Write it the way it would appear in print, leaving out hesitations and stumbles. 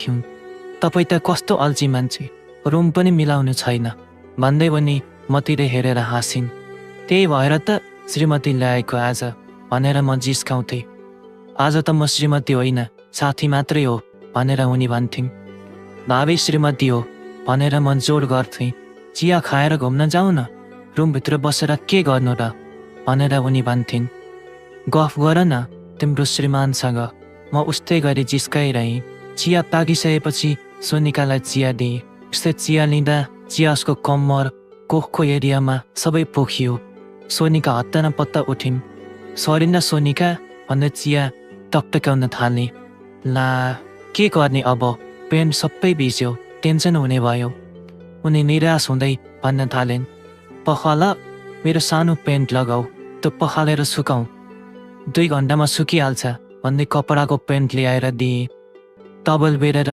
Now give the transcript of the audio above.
थिउन्। तपाईँ त कस्तो अल्छी मान्छे, रुम पनि मिलाउनु छैन भन्दै पनि मतिर हेरेर हाँसिन्। त्यही भएर त श्रीमती ल्याएको आज भनेर म जिस्काउँथेँ। आज त म श्रीमती होइन साथी मात्रै हो भनेर उनी भन्थिन्। भावी श्रीमती हो भनेर म जोड गर्थेँ। चिया खाएर घुम्न जाउँ न, रुमभित्र बसेर के गर्नु र भनेर उनी भन्थिन्। गफ गर न तिम्रो श्रीमानसँग, म उस्तै गरी जिस्काइरहेँ। चिया पाकिसकेपछि सोनिकालाई चिया दिएँ। उस्तै चिया लिँदा चिया उसको कम्मर कोखको एरियामा सबै पोखियो। सोनिका हत्ता न पत्ता उठिन्। सरिन सोनिका भन्दै चिया टकटकाउन थाले। ला के गर्ने अब, पेन्ट सबै भिज्यो, टेन्सन हुने भयो। उनी निराश हुँदै भन्न थालिन्। पखाल, मेरो सानो पेन्ट लगाऊ, त्यो पखालेर सुकाऊ, 2 घन्टामा सुकिहाल्छ भन्दै कपडाको पेन्ट ल्याएर दिए। टबल बेरेर